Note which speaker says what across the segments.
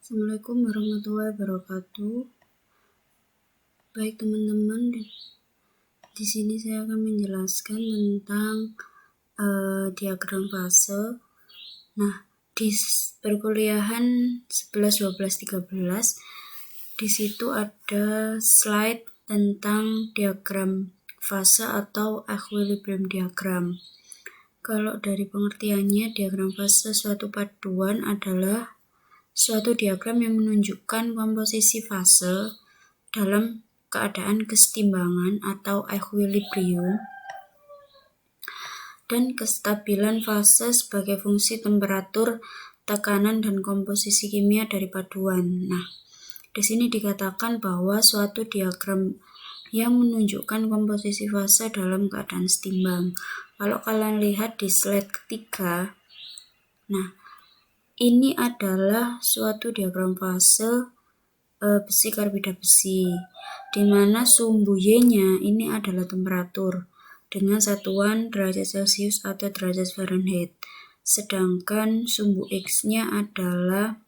Speaker 1: Assalamualaikum warahmatullahi wabarakatuh. Baik teman-teman, di sini saya akan menjelaskan tentang diagram fase. Nah, di perkuliahan 11, 12, 13 di situ ada slide tentang diagram fase atau equilibrium diagram. Kalau dari pengertiannya, diagram fase suatu paduan adalah suatu diagram yang menunjukkan komposisi fase dalam keadaan kesetimbangan atau equilibrium dan kestabilan fase sebagai fungsi temperatur, tekanan, dan komposisi kimia dari paduan. Nah, di sini dikatakan bahwa suatu diagram yang menunjukkan komposisi fase dalam keadaan setimbang. Kalau kalian lihat di slide ketiga, nah, ini adalah suatu diagram fase besi karbida besi, di mana sumbu Y-nya ini adalah temperatur dengan satuan derajat Celcius atau derajat Fahrenheit, sedangkan sumbu X-nya adalah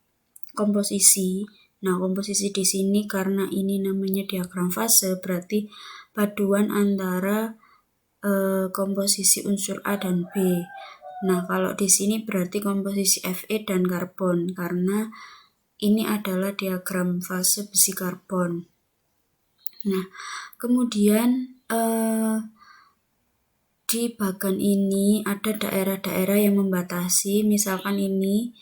Speaker 1: komposisi. Nah, komposisi di sini karena ini namanya diagram fase, berarti paduan antara komposisi unsur A dan B. Nah, kalau di sini berarti komposisi Fe dan karbon, karena ini adalah diagram fase besi karbon. Nah, kemudian di bagian ini ada daerah-daerah yang membatasi. Misalkan ini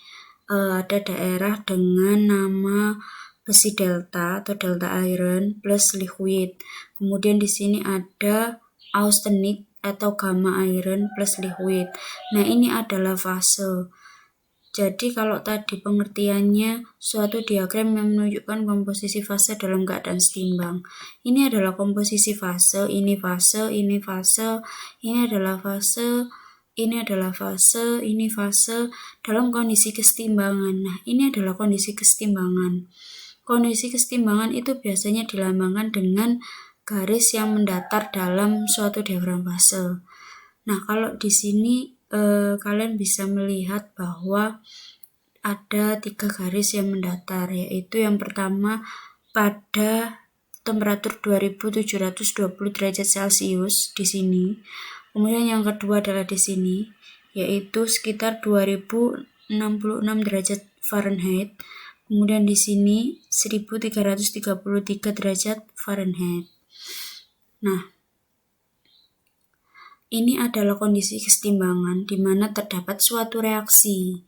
Speaker 1: ada daerah dengan nama besi delta atau delta iron plus liquid. Kemudian di sini ada austenic atau gamma iron plus liquid. Nah, ini adalah fase. Jadi kalau tadi pengertiannya suatu diagram yang menunjukkan komposisi fase dalam keadaan setimbang. Ini adalah komposisi fase, ini fase, ini fase, ini adalah fase, ini adalah fase, ini fase dalam kondisi kesetimbangan. Nah, ini adalah kondisi kesetimbangan. Kondisi kesetimbangan itu biasanya dilambangkan dengan garis yang mendatar dalam suatu diagram fase. Nah, kalau di sini kalian bisa melihat bahwa ada 3 garis yang mendatar, yaitu yang pertama pada temperatur 2720 derajat Celcius di sini. Kemudian yang kedua adalah di sini, yaitu sekitar 2066 derajat Fahrenheit. Kemudian di sini 1333 derajat Fahrenheit. Nah, ini adalah kondisi kesetimbangan di mana terdapat suatu reaksi.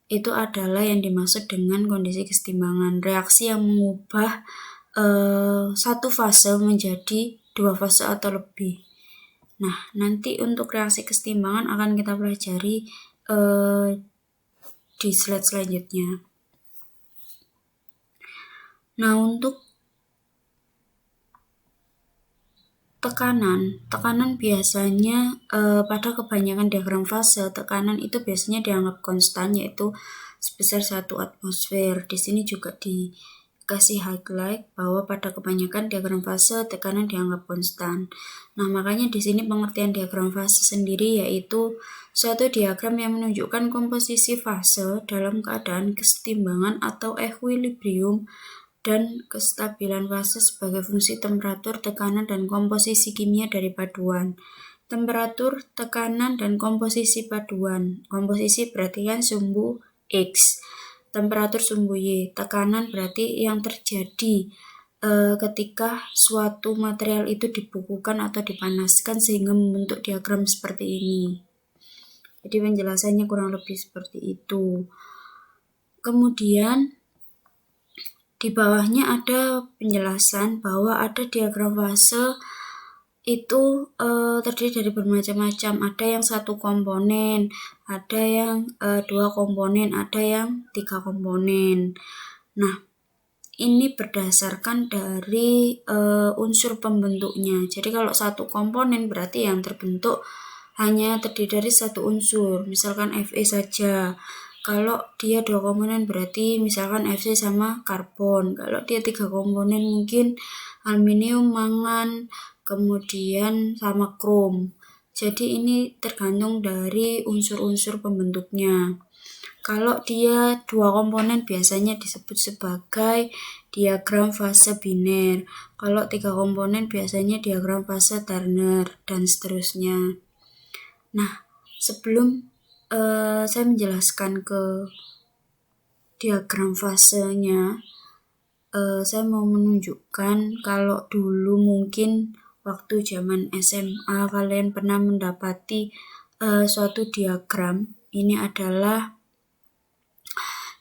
Speaker 1: Itu adalah yang dimaksud dengan kondisi kesetimbangan. Reaksi yang mengubah satu fase menjadi 2 fase atau lebih. Nah, nanti untuk reaksi kesetimbangan akan kita pelajari di slide selanjutnya. Nah, untuk tekanan biasanya pada kebanyakan diagram fase, tekanan itu biasanya dianggap konstan, yaitu sebesar 1 atmosfer. Di sini juga dikasih highlight bahwa pada kebanyakan diagram fase tekanan dianggap konstan. Nah, makanya di sini pengertian diagram fase sendiri yaitu suatu diagram yang menunjukkan komposisi fase dalam keadaan kesetimbangan atau equilibrium dan kestabilan fase sebagai fungsi temperatur, tekanan, dan komposisi kimia dari paduan. Temperatur, tekanan, dan komposisi paduan. Komposisi berarti kan sumbu X, temperatur sumbu Y, tekanan berarti yang terjadi ketika suatu material itu dibukukan atau dipanaskan sehingga membentuk diagram seperti ini. Jadi penjelasannya kurang lebih seperti itu. Kemudian di bawahnya ada penjelasan bahwa ada diagram fase itu terdiri dari bermacam-macam. Ada yang 1 komponen, ada yang 2 komponen, ada yang 3 komponen. Nah, ini berdasarkan dari unsur pembentuknya. Jadi kalau 1 komponen berarti yang terbentuk hanya terdiri dari 1 unsur, misalkan Fe saja. Kalau dia 2 komponen berarti misalkan Fc sama karbon. Kalau dia 3 komponen mungkin aluminium, mangan, kemudian sama krom. Jadi ini tergantung dari unsur-unsur pembentuknya. Kalau dia 2 komponen biasanya disebut sebagai diagram fase biner. Kalau 3 komponen biasanya diagram fase Turner dan seterusnya. Nah, sebelum saya menjelaskan ke diagram fasenya, saya mau menunjukkan kalau dulu mungkin waktu zaman SMA kalian pernah mendapati suatu diagram. Ini adalah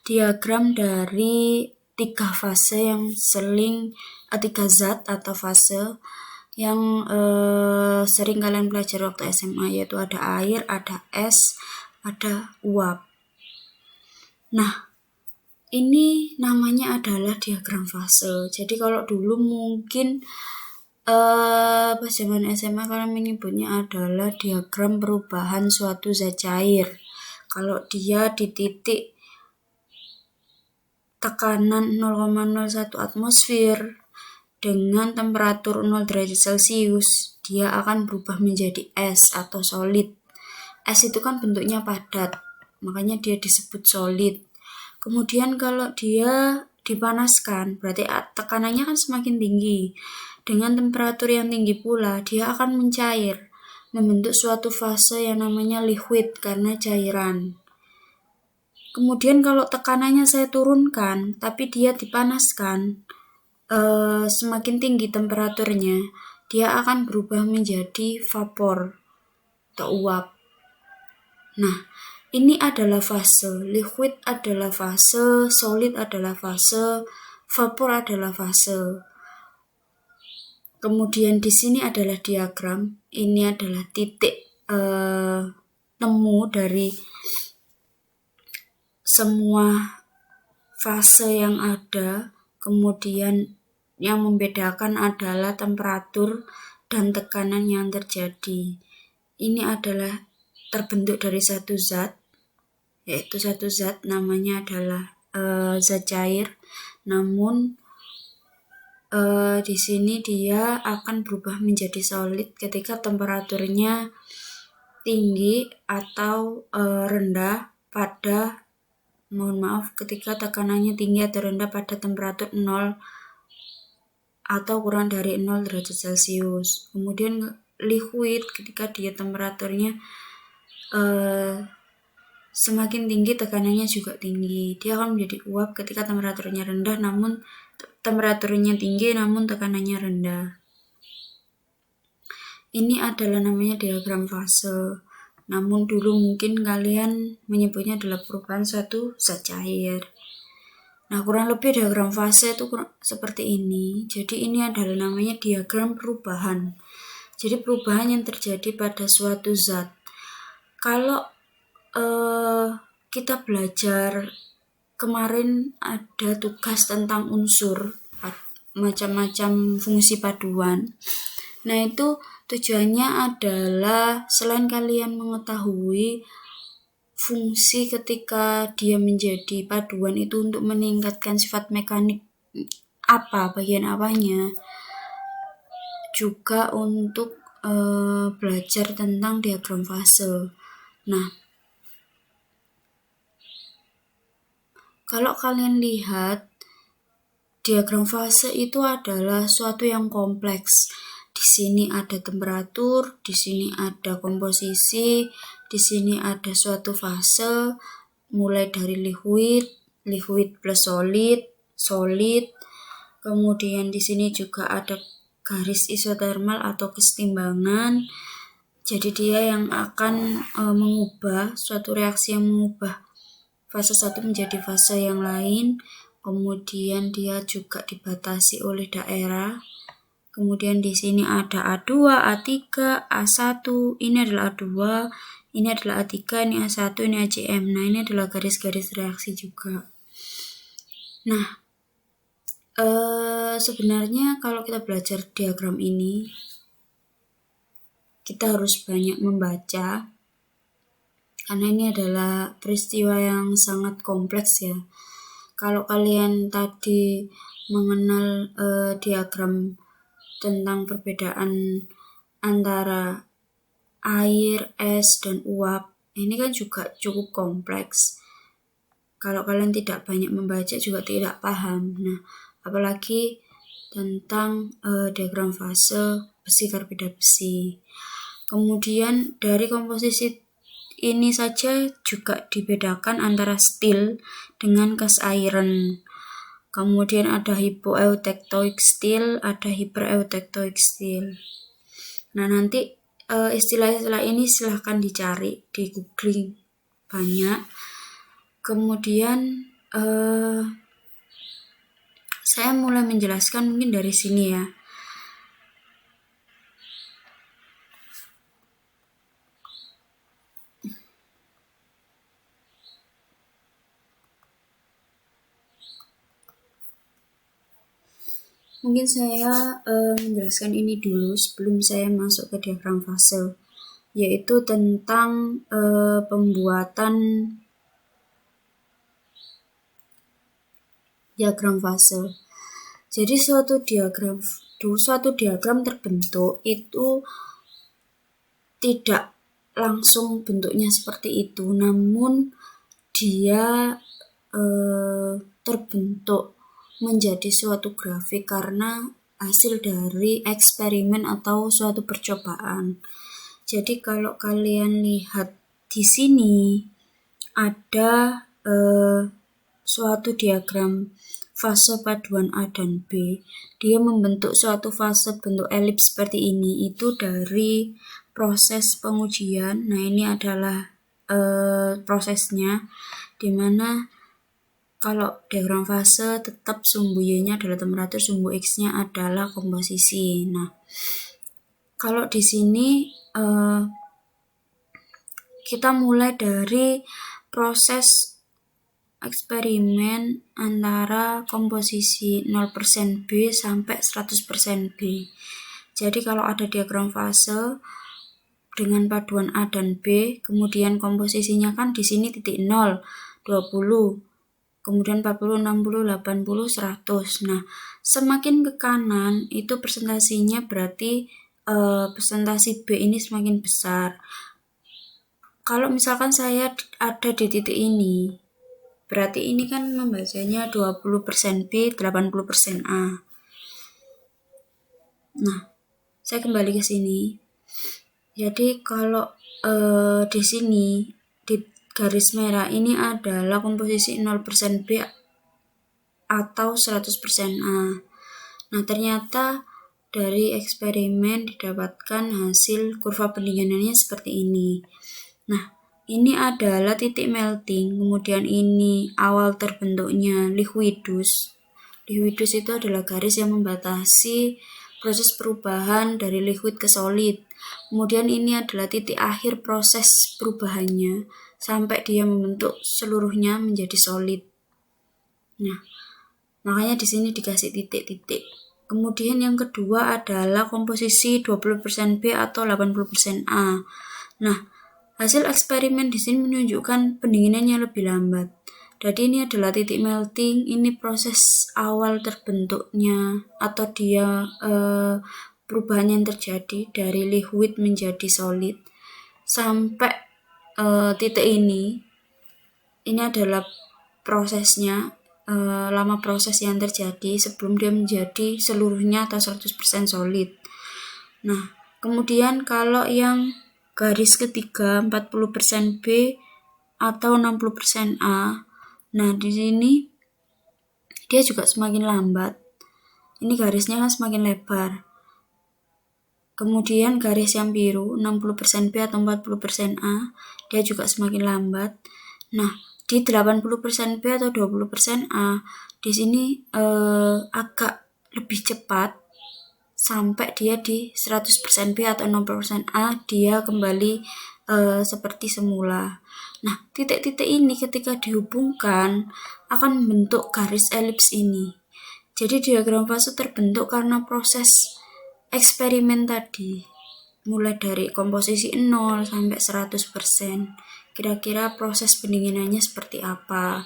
Speaker 1: diagram dari 3 fase yang seling 3 zat atau fase yang sering kalian belajar waktu SMA, yaitu ada air, ada es, ada uap. Nah, ini namanya adalah diagram fase. Jadi kalau dulu mungkin pas zaman SMA kalian menyebutnya adalah diagram perubahan suatu zat cair. Kalau dia di titik tekanan 0,01 atmosfer dengan temperatur 0 derajat Celcius, dia akan berubah menjadi es atau solid. Es itu kan bentuknya padat, makanya dia disebut solid. Kemudian kalau dia dipanaskan, berarti tekanannya kan semakin tinggi. Dengan temperatur yang tinggi pula, dia akan mencair, membentuk suatu fase yang namanya liquid karena cairan. Kemudian kalau tekanannya saya turunkan, tapi dia dipanaskan, semakin tinggi temperaturnya, dia akan berubah menjadi vapor atau uap. Nah, ini adalah fase, liquid adalah fase, solid adalah fase, vapor adalah fase. Kemudian di sini adalah diagram, ini adalah titik temu dari semua fase yang ada. Kemudian yang membedakan adalah temperatur dan tekanan yang terjadi. Ini adalah terbentuk dari satu zat, yaitu satu zat namanya adalah zat cair. Namun di sini dia akan berubah menjadi solid ketika temperaturnya tinggi atau rendah pada ketika tekanannya tinggi atau rendah pada temperatur 0 atau kurang dari 0 derajat Celcius. Kemudian liquid ketika dia temperaturnya semakin tinggi, tekanannya juga tinggi. Dia akan menjadi uap ketika temperaturnya rendah namun temperaturnya tinggi namun tekanannya rendah. Ini adalah namanya diagram fase. Namun dulu mungkin kalian menyebutnya adalah perubahan suatu zat cair. Nah, kurang lebih diagram fase itu seperti ini. Jadi ini adalah namanya diagram perubahan. Jadi perubahan yang terjadi pada suatu zat. Kalau kita belajar kemarin ada tugas tentang unsur, macam-macam fungsi paduan. Nah, itu tujuannya adalah selain kalian mengetahui fungsi ketika dia menjadi paduan itu untuk meningkatkan sifat mekanik bagian apanya, juga untuk belajar tentang diagram fase. Nah, kalau kalian lihat diagram fase itu adalah suatu yang kompleks. Di sini ada temperatur, di sini ada komposisi, di sini ada suatu fase, mulai dari liquid plus solid, kemudian di sini juga ada garis isotermal atau kesetimbangan. Jadi dia yang akan mengubah suatu reaksi yang mengubah fase 1 menjadi fase yang lain. Kemudian dia juga dibatasi oleh daerah. Kemudian di sini ada A2, A3, A1, ini adalah A2, ini adalah A3, ini A1, ini ACM. Nah, ini adalah garis-garis reaksi juga. Nah, sebenarnya kalau kita belajar diagram ini, kita harus banyak membaca, karena ini adalah peristiwa yang sangat kompleks ya. Kalau kalian tadi mengenal diagram tentang perbedaan antara air, es, dan uap, ini kan juga cukup kompleks. kalau kalian tidak banyak membaca juga tidak paham. Nah, apalagi tentang diagram fase besi karbida besi. Kemudian dari komposisi ini saja juga dibedakan antara steel dengan cast iron. Kemudian ada hypoeutectoic steel, ada hypereutectoic steel. Nah, nanti istilah-istilah ini silahkan dicari di googling banyak. Kemudian saya mulai menjelaskan mungkin dari sini ya. Mungkin saya menjelaskan ini dulu sebelum saya masuk ke diagram fase, yaitu tentang pembuatan diagram fase. Jadi suatu diagram terbentuk itu tidak langsung bentuknya seperti itu, namun dia terbentuk menjadi suatu grafik karena hasil dari eksperimen atau suatu percobaan. Jadi kalau kalian lihat di sini ada suatu diagram fase paduan A dan B, dia membentuk suatu fase bentuk elips seperti ini, itu dari proses pengujian. Nah, ini adalah prosesnya, dimana kalau diagram fase tetap sumbu Y-nya adalah temperatur, sumbu X-nya adalah komposisi. Nah, kalau di sini kita mulai dari proses eksperimen antara komposisi 0% B sampai 100% B. Jadi kalau ada diagram fase dengan paduan A dan B, kemudian komposisinya kan di sini titik 0, 20, kemudian 40, 60, 80, 100. Nah, semakin ke kanan itu presentasinya berarti presentasi B ini semakin besar. Kalau misalkan saya ada di titik ini, berarti ini kan membacanya 20% B, 80% A. Nah, saya kembali ke sini. Jadi kalau di sini di garis merah ini adalah komposisi 0% B atau 100% A. Nah, ternyata dari eksperimen didapatkan hasil kurva pendinginannya seperti ini. Nah, ini adalah titik melting, kemudian ini awal terbentuknya liquidus. Liquidus itu adalah garis yang membatasi proses perubahan dari liquid ke solid. Kemudian ini adalah titik akhir proses perubahannya sampai dia membentuk seluruhnya menjadi solid. Nah, makanya di sini dikasih titik-titik. Kemudian yang kedua adalah komposisi 20% B atau 80% A. Nah, hasil eksperimen di sini menunjukkan pendinginannya lebih lambat. Jadi ini adalah titik melting, ini proses awal terbentuknya atau dia perubahan yang terjadi dari liquid menjadi solid sampai titik ini adalah prosesnya, lama proses yang terjadi sebelum dia menjadi seluruhnya atau 100% solid. Nah, kemudian kalau yang garis ketiga 40% B atau 60% A. Nah, di sini dia juga semakin lambat. Ini garisnya kan semakin lebar. Kemudian garis yang biru 60% B atau 40% A, dia juga semakin lambat. Nah, di 80% B atau 20% A, di sini agak lebih cepat sampai dia di 100% B atau 60% A, dia kembali seperti semula. Nah, titik-titik ini ketika dihubungkan akan membentuk garis elips ini. Jadi diagram fase terbentuk karena proses eksperimen tadi, mulai dari komposisi 0 sampai 100%. Kira-kira proses pendinginannya seperti apa.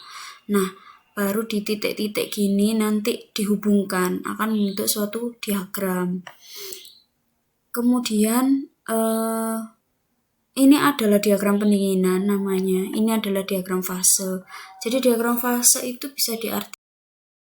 Speaker 1: Nah, baru di titik-titik gini nanti dihubungkan, akan membentuk suatu diagram. Kemudian ini adalah diagram pendinginan namanya. Ini adalah diagram fase. Jadi diagram fase itu bisa diartikan